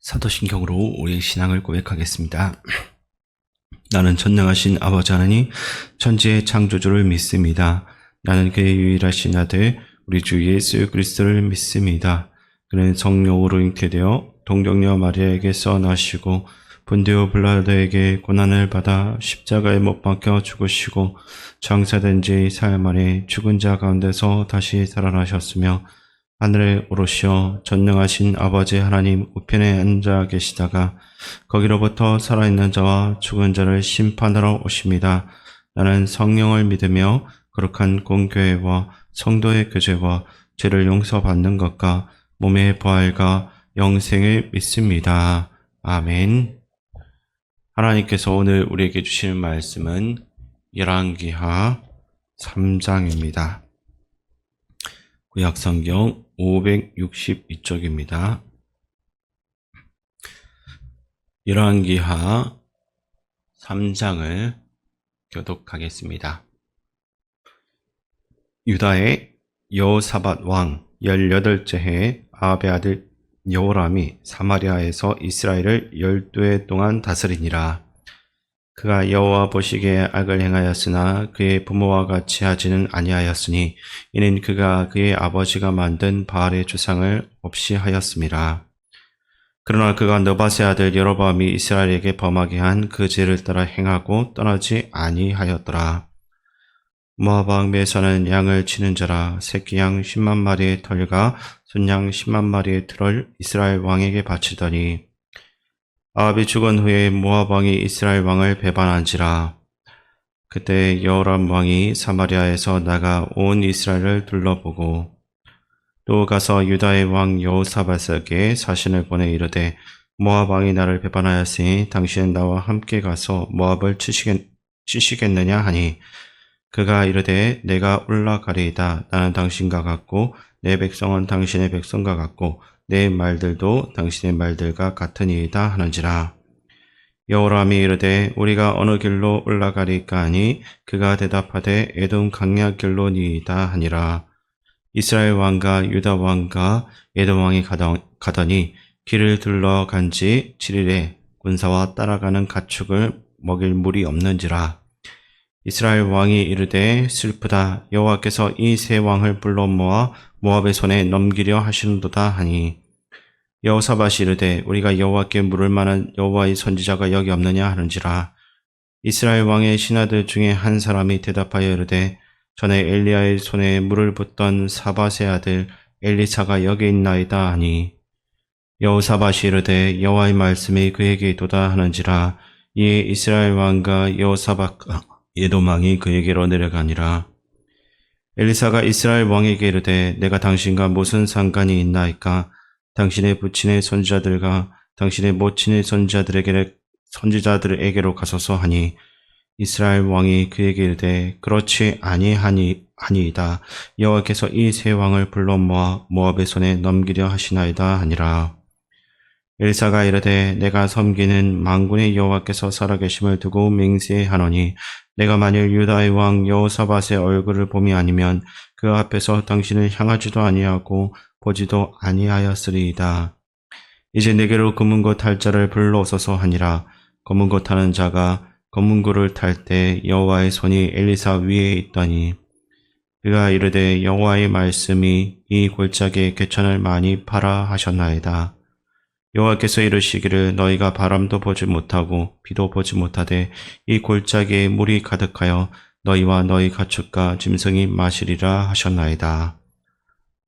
사도신경으로 우리의 신앙을 고백하겠습니다. 나는 전능하신 아버지 하나님 천지의 창조주를 믿습니다. 나는 그의 유일하신 아들 우리 주 예수 그리스도를 믿습니다. 그는 성령으로 잉태되어 동정녀 마리아에게서 나시고 본디오 빌라도에게 고난을 받아 십자가에 못 박혀 죽으시고 장사된 지 사흘 만에 죽은 자 가운데서 다시 살아나셨으며 하늘에 오르시어 전능하신 아버지 하나님 우편에 앉아 계시다가 거기로부터 살아있는 자와 죽은 자를 심판하러 오십니다. 나는 성령을 믿으며 거룩한 공교회와 성도의 교제와 죄를 용서받는 것과 몸의 부활과 영생을 믿습니다. 아멘. 하나님께서 오늘 우리에게 주시는 말씀은 열왕기하 3장입니다. 구약성경 562쪽입니다. 열왕기하 3장을 교독하겠습니다. 유다의 여호사밧 왕 18째 해에 아합의 아들 여호람이 사마리아에서 이스라엘을 12해 동안 다스리니라. 그가 여호와 보시기에 악을 행하였으나 그의 부모와 같이 하지는 아니하였으니 이는 그가 그의 아버지가 만든 바알의 주상을 없이 하였음이라. 그러나 그가 느밧의 아들 여로보암이 이스라엘에게 범하게 한 그 죄를 따라 행하고 떠나지 아니하였더라. 모압 왕 메사는 양을 치는 자라 새끼 양 10만 마리의 털과 순양 10만 마리의 틀을 이스라엘 왕에게 바치더니 아합이 죽은 후에 모압 왕이 이스라엘 왕을 배반한지라. 그때 여호람 왕이 사마리아에서 나가 온 이스라엘을 둘러보고 또 가서 유다의 왕 여호사밧에게 사신을 보내 이르되 모압 왕이 나를 배반하였으니 당신은 나와 함께 가서 모압을 치시겠느냐 하니 그가 이르되 내가 올라가리이다. 나는 당신과 같고 내 백성은 당신의 백성과 같고 내 말들도 당신의 말들과 같으니이다 하는지라. 여호람이 이르되 우리가 어느 길로 올라가리까 하니 그가 대답하되 에돔 강야 길로니이다 하니라. 이스라엘 왕과 유다 왕과 에돔 왕이 가더니 길을 둘러간 지 7일에 군사와 따라가는 가축을 먹일 물이 없는지라. 이스라엘 왕이 이르되 슬프다. 여호와께서 이 세 왕을 불러 모아 모압의 손에 넘기려 하시는도다 하니 여호사밧이 이르되 우리가 여호와께 물을 만한 여호와의 선지자가 여기 없느냐 하는지라. 이스라엘 왕의 신하들 중에 한 사람이 대답하여 이르되 전에 엘리야의 손에 물을 붓던 사밧의 아들 엘리사가 여기 있나이다 하니 여호사밧이 이르되 여호와의 말씀이 그에게 있도다 하는지라. 이에 이스라엘 왕과 여호사밧과 에돔 왕이 그에게로 내려가니라. 엘리사가 이스라엘 왕에게 이르되 내가 당신과 무슨 상관이 있나이까? 당신의 부친의 선지자들과 당신의 모친의 선지자들에게로 가소서 하니 이스라엘 왕이 그에게 이르되 그렇지 아니하니이다. 여호와께서 이 세 왕을 불러 모아 모압의 손에 넘기려 하시나이다 하니라. 엘사가 이르되 내가 섬기는 만군의 여호와께서 살아계심을 두고 맹세하노니 내가 만일 유다의 왕 여호사밧의 얼굴을 봄이 아니면 그 앞에서 당신을 향하지도 아니하고 보지도 아니하였으리이다. 이제 내게로 검은고 탈 자를 불러오소서 하니라. 검은고 타는 자가 검은고를 탈 때 여호와의 손이 엘리사 위에 있더니 그가 이르되 여호와의 말씀이 이 골짜기에 개천을 많이 파라 하셨나이다. 여호와께서 이르시기를 너희가 바람도 보지 못하고 비도 보지 못하되 이 골짜기에 물이 가득하여 너희와 너희 가축과 짐승이 마시리라 하셨나이다.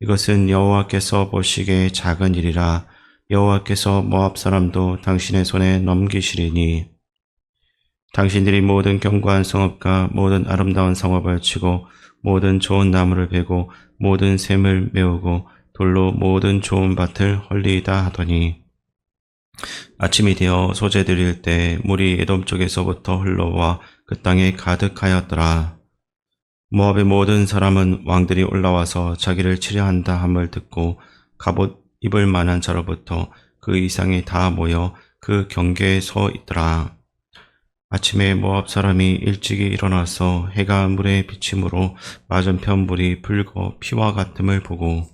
이것은 여호와께서 보시기에 작은 일이라. 여호와께서 모압 사람도 당신의 손에 넘기시리니 당신들이 모든 견고한 성읍과 모든 아름다운 성읍을 치고 모든 좋은 나무를 베고 모든 샘을 메우고 돌로 모든 좋은 밭을 헐리이다 하더니 아침이 되어 소재 드릴 때 물이 에돔 쪽에서부터 흘러와 그 땅에 가득하였더라. 모압의 모든 사람은 왕들이 올라와서 자기를 치려 한다 함을 듣고 갑옷 입을 만한 자로부터 그 이상이 다 모여 그 경계에 서 있더라. 아침에 모압 사람이 일찍이 일어나서 해가 물에 비침으로 맞은편 물이 붉어 피와 같음을 보고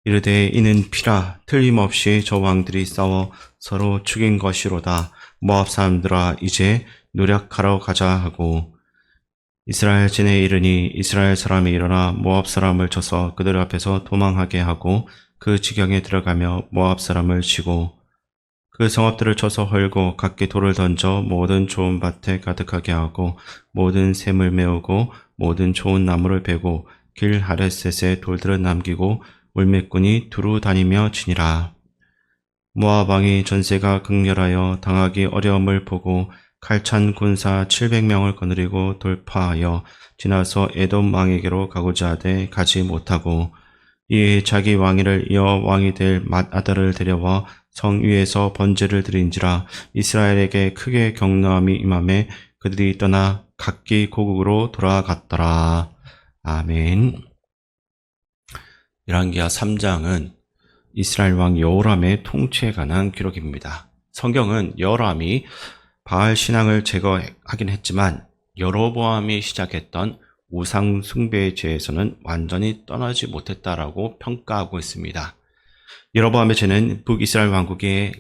이르되 이는 피라 틀림없이 저 왕들이 싸워 서로 죽인 것이로다. 모압 사람들아 이제 노력하러 가자 하고 이스라엘 진에 이르니 이스라엘 사람이 일어나 모압 사람을 쳐서 그들 앞에서 도망하게 하고 그 지경에 들어가며 모압 사람을 치고 그 성읍들을 쳐서 헐고 각기 돌을 던져 모든 좋은 밭에 가득하게 하고 모든 샘을 메우고 모든 좋은 나무를 베고 길 하레셋에 돌들을 남기고 울매꾼이 두루 다니며 치니라. 모압 왕이 전세가 극렬하여 당하기 어려움을 보고 칼찬 군사 700명을 거느리고 돌파하여 지나서 에돔 왕에게로 가고자 하되 가지 못하고 이에 자기 왕위를 이어 왕이 될 맏아들을 데려와 성 위에서 번제를 드린지라. 이스라엘에게 크게 경노함이 임하매 그들이 떠나 각기 고국으로 돌아갔더라. 아멘. 열왕기하 3장은 이스라엘 왕 여호람의 통치에 관한 기록입니다. 성경은 여호람이 바알 신앙을 제거하긴 했지만 여로보암이 시작했던 우상 숭배의 죄에서는 완전히 떠나지 못했다라고 평가하고 있습니다. 여로보암의 죄는 북이스라엘 왕국의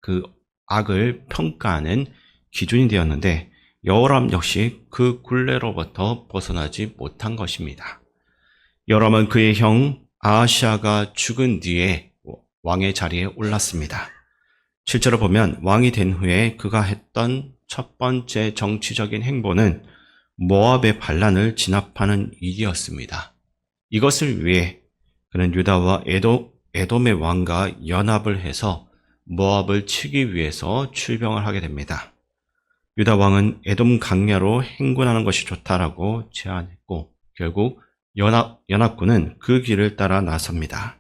그 악을 평가하는 기준이 되었는데 여호람 역시 그 굴레로부터 벗어나지 못한 것입니다. 여호람은 그의 형 아하시아가 죽은 뒤에 왕의 자리에 올랐습니다. 실제로 보면 왕이 된 후에 그가 했던 첫 번째 정치적인 행보는 모압의 반란을 진압하는 일이었습니다. 이것을 위해 그는 유다와 에돔의 왕과 연합을 해서 모압을 치기 위해서 출병을 하게 됩니다. 유다 왕은 에돔 강야로 행군하는 것이 좋다라고 제안했고 결국 연합군은 그 길을 따라 나섭니다.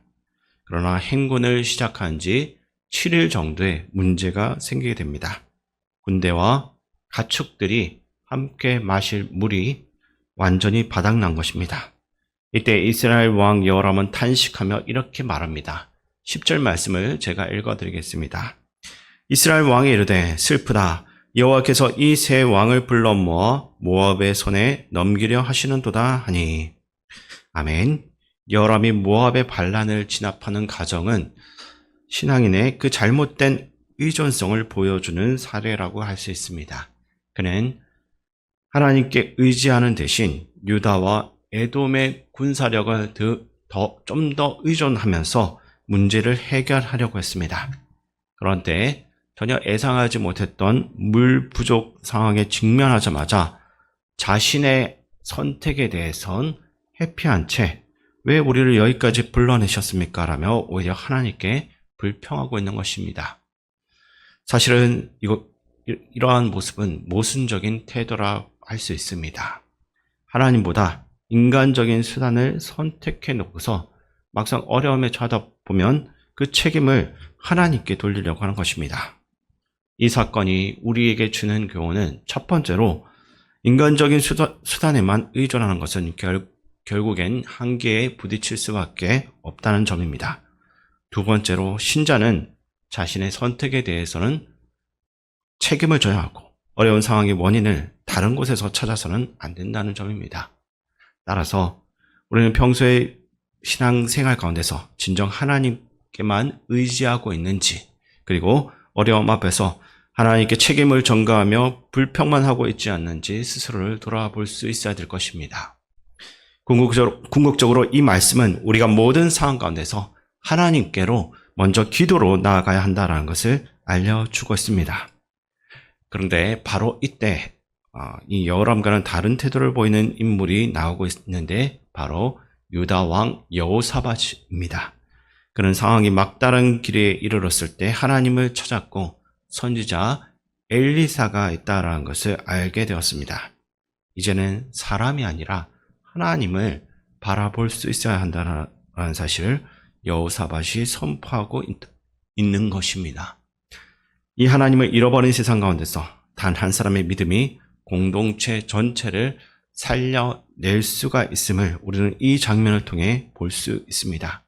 그러나 행군을 시작한 지 7일 정도의 문제가 생기게 됩니다. 군대와 가축들이 함께 마실 물이 완전히 바닥난 것입니다. 이때 이스라엘 왕 여호람은 탄식하며 이렇게 말합니다. 10절 말씀을 제가 읽어드리겠습니다. 이스라엘 왕이 이르되 슬프다. 여호와께서 이 세 왕을 불러 모아 모압의 손에 넘기려 하시는도다 하니. 아멘. 여호람이 모압의 반란을 진압하는 과정은 신앙인의 그 잘못된 의존성을 보여주는 사례라고 할 수 있습니다. 그는 하나님께 의지하는 대신 유다와 에돔의 군사력을 좀 더 의존하면서 문제를 해결하려고 했습니다. 그런데 전혀 예상하지 못했던 물 부족 상황에 직면하자마자 자신의 선택에 대해선 회피한 채 왜 우리를 여기까지 불러내셨습니까? 라며 오히려 하나님께 불평하고 있는 것입니다. 사실은 이러한 모습은 모순적인 태도라 할 수 있습니다. 하나님보다 인간적인 수단을 선택해 놓고서 막상 어려움에 처하다 보면 그 책임을 하나님께 돌리려고 하는 것입니다. 이 사건이 우리에게 주는 교훈은 첫 번째로 인간적인 수단에만 의존하는 것은 결국엔 한계에 부딪힐 수밖에 없다는 점입니다. 두 번째로 신자는 자신의 선택에 대해서는 책임을 져야 하고 어려운 상황의 원인을 다른 곳에서 찾아서는 안 된다는 점입니다. 따라서 우리는 평소에 신앙생활 가운데서 진정 하나님께만 의지하고 있는지 그리고 어려움 앞에서 하나님께 책임을 전가하며 불평만 하고 있지 않는지 스스로를 돌아볼 수 있어야 될 것입니다. 궁극적으로 이 말씀은 우리가 모든 상황 가운데서 하나님께로 먼저 기도로 나아가야 한다는 것을 알려주고 있습니다. 그런데 바로 이때 이 여호람과는 다른 태도를 보이는 인물이 나오고 있는데 바로 유다 왕 여호사밧입니다. 그는 상황이 막다른 길에 이르렀을 때 하나님을 찾았고 선지자 엘리사가 있다라는 것을 알게 되었습니다. 이제는 사람이 아니라 하나님을 바라볼 수 있어야 한다는 사실을 여호사밧이 선포하고 있는 것입니다. 이 하나님을 잃어버린 세상 가운데서 단 한 사람의 믿음이 공동체 전체를 살려낼 수가 있음을 우리는 이 장면을 통해 볼 수 있습니다.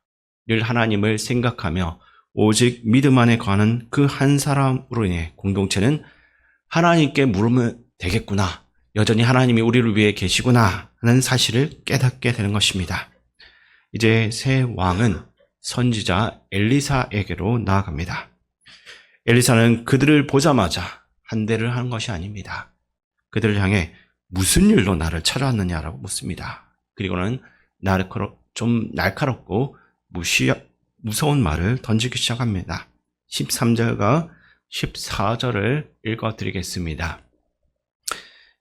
늘 하나님을 생각하며 오직 믿음 안에 거하는 그 한 사람으로 인해 공동체는 하나님께 물으면 되겠구나, 여전히 하나님이 우리를 위해 계시구나 하는 사실을 깨닫게 되는 것입니다. 이제 새 왕은 선지자 엘리사에게로 나아갑니다. 엘리사는 그들을 보자마자 한대를 한 것이 아닙니다. 그들을 향해 무슨 일로 나를 찾아왔느냐라고 묻습니다. 그리고는 좀 날카롭고 무서운 말을 던지기 시작합니다. 13절과 14절을 읽어드리겠습니다.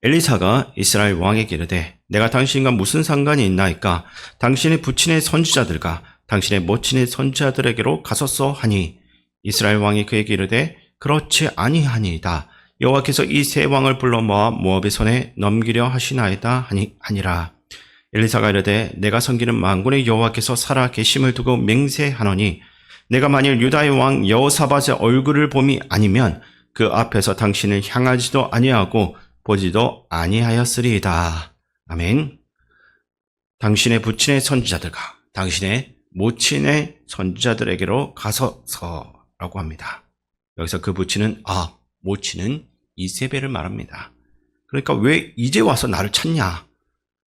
엘리사가 이스라엘 왕에게 이르되 내가 당신과 무슨 상관이 있나이까? 당신의 부친의 선지자들과 당신의 모친의 선지자들에게로 가소서 하니 이스라엘 왕이 그에게 이르되 그렇지 아니하니이다. 여호와께서 이 세 왕을 불러 모아 모압의 손에 넘기려 하시나이다 하니라. 엘리사가 이르되 내가 섬기는 만군의 여호와께서 살아 계심을 두고 맹세하노니 내가 만일 유다의 왕 여호사밧의 얼굴을 봄이 아니면 그 앞에서 당신을 향하지도 아니하고 보지도 아니하였으리이다. 아멘. 당신의 부친의 선지자들과 당신의 모친의 선지자들에게로 가서서라고 합니다. 여기서 그 부친은 모친은 이세벨을 말합니다. 그러니까 왜 이제 와서 나를 찾냐?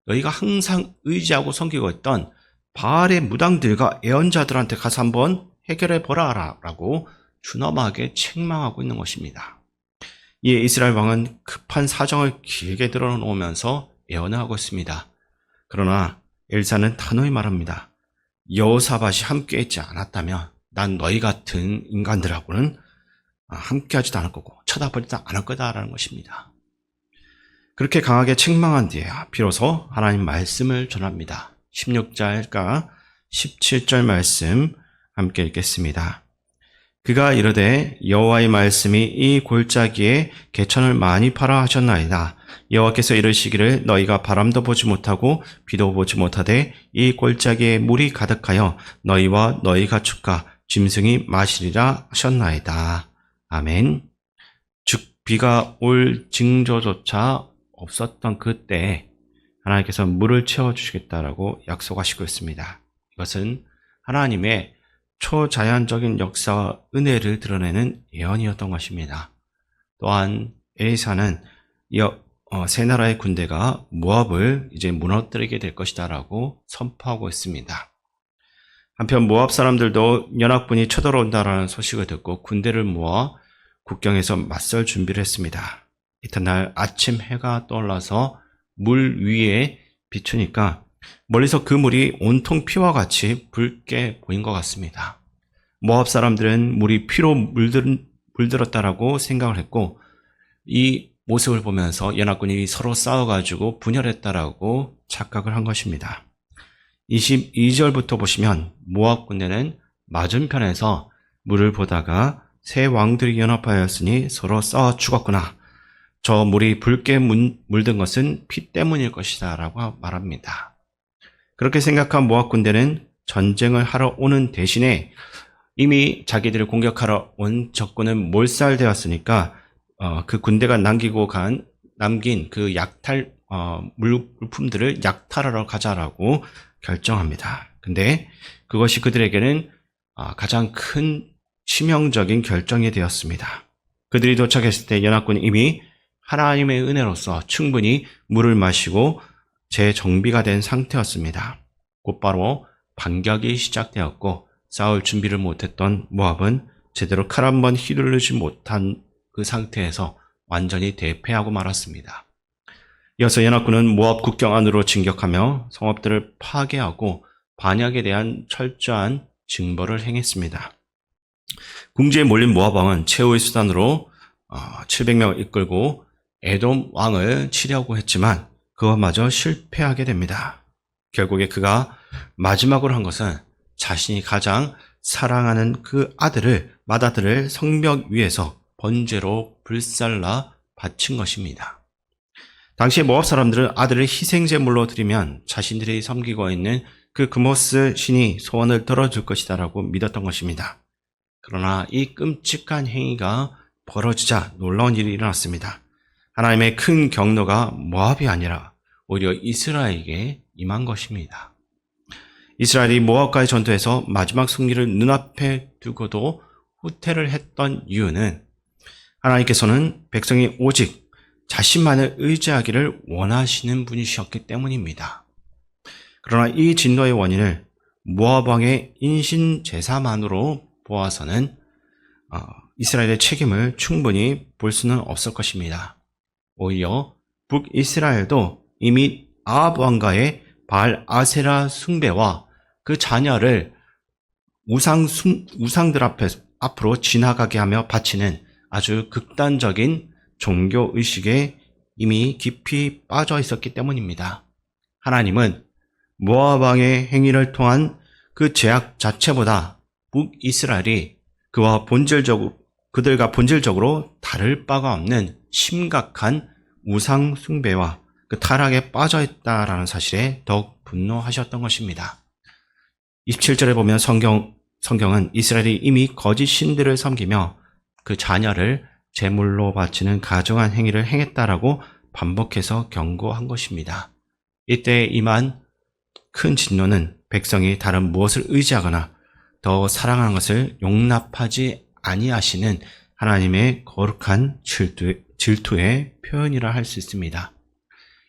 너희가 항상 의지하고 섬기고 있던 바알의 무당들과 애언자들한테 가서 한번 해결해 보라 라고 준엄하게 책망하고 있는 것입니다. 이에 이스라엘 왕은 급한 사정을 길게 드러놓으면서 애언을 하고 있습니다. 그러나 엘사는 단호히 말합니다. 여호사밧이 함께했지 않았다면 난 너희 같은 인간들하고는 함께하지도 않을 거고 쳐다보지도 않을 거다라는 것입니다. 그렇게 강하게 책망한 뒤에 비로소 하나님 말씀을 전합니다. 16절과 17절 말씀 함께 읽겠습니다. 그가 이르되 여호와의 말씀이 이 골짜기에 개천을 많이 팔아 하셨나이다. 여호와께서 이르시기를 너희가 바람도 보지 못하고 비도 보지 못하되 이 골짜기에 물이 가득하여 너희와 너희 가축과 짐승이 마시리라 하셨나이다. 아멘. 즉 비가 올 징조조차 없었던 그때 하나님께서 물을 채워주시겠다라고 약속하시고 있습니다. 이것은 하나님의 초자연적인 역사와 은혜를 드러내는 예언이었던 것입니다. 또한 엘리사는 세 나라의 군대가 모압을 이제 무너뜨리게 될 것이다라고 선포하고 있습니다. 한편 모압 사람들도 연합군이 쳐들어온다라는 소식을 듣고 군대를 모아 국경에서 맞설 준비를 했습니다. 이튿날 아침 해가 떠올라서 물 위에 비추니까 멀리서 그 물이 온통 피와 같이 붉게 보인 것 같습니다. 모압 사람들은 물이 피로 물들었다라고 생각을 했고 이 모습을 보면서 연합군이 서로 싸워가지고 분열했다라고 착각을 한 것입니다. 22절부터 보시면 모압 군대는 맞은편에서 물을 보다가 세 왕들이 연합하였으니 서로 싸워 죽었구나. 저 물이 붉게 물든 것은 피 때문일 것이다 라고 말합니다. 그렇게 생각한 모압 군대는 전쟁을 하러 오는 대신에 이미 자기들을 공격하러 온 적군은 몰살되었으니까 그 군대가 남긴 그 물품들을 약탈하러 가자라고 결정합니다. 근데 그것이 그들에게는 가장 큰 치명적인 결정이 되었습니다. 그들이 도착했을 때 연합군이 이미 하나님의 은혜로서 충분히 물을 마시고 재정비가 된 상태였습니다. 곧바로 반격이 시작되었고 싸울 준비를 못했던 모압은 제대로 칼 한 번 휘두르지 못한 그 상태에서 완전히 대패하고 말았습니다. 이어서 연합군은 모압 국경 안으로 진격하며 성읍들을 파괴하고 반역에 대한 철저한 징벌을 행했습니다. 궁지에 몰린 모압 왕은 최후의 수단으로 700명을 이끌고 에돔 왕을 치려고 했지만 그것마저 실패하게 됩니다. 결국에 그가 마지막으로 한 것은 자신이 가장 사랑하는 그 맏아들을 성벽 위에서 번제로 불살라 바친 것입니다. 당시에 모압 사람들은 아들을 희생제물로 드리면 자신들이 섬기고 있는 그 그모스 신이 소원을 들어줄 것이다 라고 믿었던 것입니다. 그러나 이 끔찍한 행위가 벌어지자 놀라운 일이 일어났습니다. 하나님의 큰 경노가 모압이 아니라 오히려 이스라엘에게 임한 것입니다. 이스라엘이 모압과의 전투에서 마지막 승리를 눈앞에 두고도 후퇴를 했던 이유는 하나님께서는 백성이 오직 자신만을 의지하기를 원하시는 분이셨기 때문입니다. 그러나 이 진노의 원인을 모압 왕의 인신 제사만으로 보아서는 이스라엘의 책임을 충분히 볼 수는 없을 것입니다. 오히려 북이스라엘도 이미 아합 왕가의 바알 아세라 숭배와 그 자녀를 우상들 앞으로 지나가게 하며 바치는 아주 극단적인 종교 의식에 이미 깊이 빠져 있었기 때문입니다. 하나님은 모압 왕의 행위를 통한 그 죄악 자체보다 북이스라엘이 그들과 본질적으로 다를 바가 없는 심각한 우상 숭배와 그 타락에 빠져 있다라는 사실에 더욱 분노하셨던 것입니다. 27절에 보면 성경은 이스라엘이 이미 거짓 신들을 섬기며 그 자녀를 제물로 바치는 가증한 행위를 행했다라고 반복해서 경고한 것입니다. 이때 임한 큰 진노는 백성이 다른 무엇을 의지하거나 더 사랑하는 것을 용납하지 아니하시는 하나님의 거룩한 질투의 표현이라 할 수 있습니다.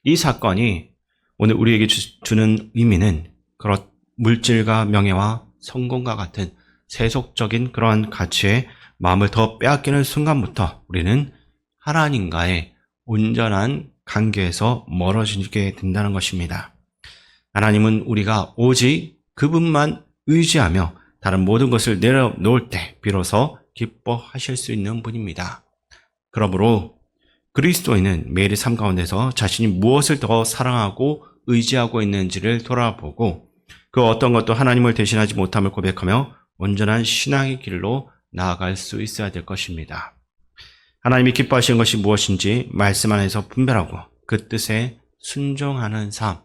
이 사건이 오늘 우리에게 주는 의미는 그런 물질과 명예와 성공과 같은 세속적인 그러한 가치에 마음을 더 빼앗기는 순간부터 우리는 하나님과의 온전한 관계에서 멀어지게 된다는 것입니다. 하나님은 우리가 오직 그분만 의지하며 다른 모든 것을 내려놓을 때 비로소 기뻐하실 수 있는 분입니다. 그러므로 그리스도인은 매일의 삶 가운데서 자신이 무엇을 더 사랑하고 의지하고 있는지를 돌아보고 그 어떤 것도 하나님을 대신하지 못함을 고백하며 온전한 신앙의 길로 나아갈 수 있어야 될 것입니다. 하나님이 기뻐하시는 것이 무엇인지 말씀 안에서 분별하고 그 뜻에 순종하는 삶,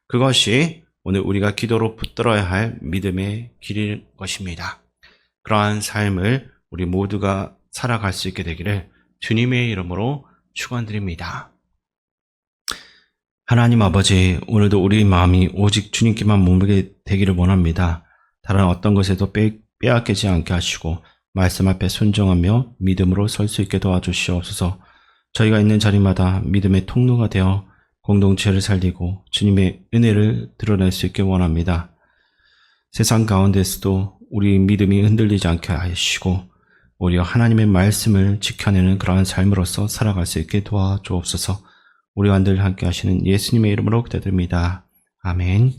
그것이 오늘 우리가 기도로 붙들어야 할 믿음의 길일 것입니다. 그러한 삶을 우리 모두가 살아갈 수 있게 되기를 주님의 이름으로 축원드립니다. 하나님 아버지, 오늘도 우리 마음이 오직 주님께만 머물게 되기를 원합니다. 다른 어떤 것에도 빼앗기지 않게 하시고 말씀 앞에 순종하며 믿음으로 설 수 있게 도와주시옵소서. 저희가 있는 자리마다 믿음의 통로가 되어 공동체를 살리고 주님의 은혜를 드러낼 수 있게 원합니다. 세상 가운데서도 우리 믿음이 흔들리지 않게 하시고 오히려 하나님의 말씀을 지켜내는 그러한 삶으로서 살아갈 수 있게 도와주옵소서. 우리와 늘 함께 하시는 예수님의 이름으로 기도드립니다. 아멘.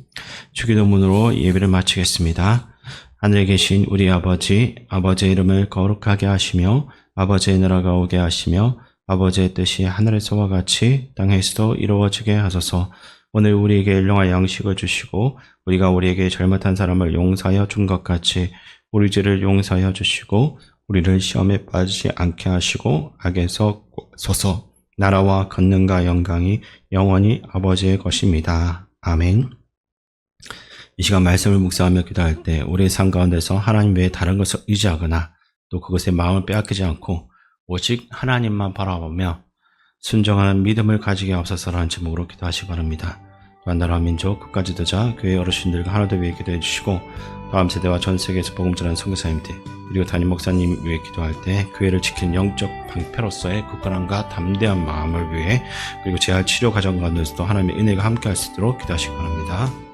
주기도문으로 예배를 마치겠습니다. 하늘에 계신 우리 아버지, 아버지의 이름을 거룩하게 하시며 아버지의 나라가 오게 하시며 아버지의 뜻이 하늘에서와 같이 땅에서도 이루어지게 하소서. 오늘 우리에게 일용할 양식을 주시고 우리가 우리에게 잘못한 사람을 용서하여 준 것 같이 우리 죄를 용서하여 주시고 우리를 시험에 빠지지 않게 하시고 악에서 구하소서. 나라와 권능과 영광이 영원히 아버지의 것입니다. 아멘. 이 시간 말씀을 묵상하며 기도할 때 우리의 삶 가운데서 하나님 외에 다른 것을 의지하거나 또 그것에 마음을 빼앗기지 않고 오직 하나님만 바라보며 순종하는 믿음을 가지게 하옵소서라는 제목으로 기도하시기 바랍니다. 또한 나라와 민족 끝까지 듣자 교회 어르신들과 하나도 위해 기도해 주시고 다음 세대와 전 세계에서 복음 전하는 선교사님들 그리고 담임 목사님 위해 기도할 때 교회를 지키는 영적 방패로서의 굳건함과 담대한 마음을 위해 그리고 재활 치료 과정 가운데서도 하나님의 은혜가 함께할 수 있도록 기도하시기 바랍니다.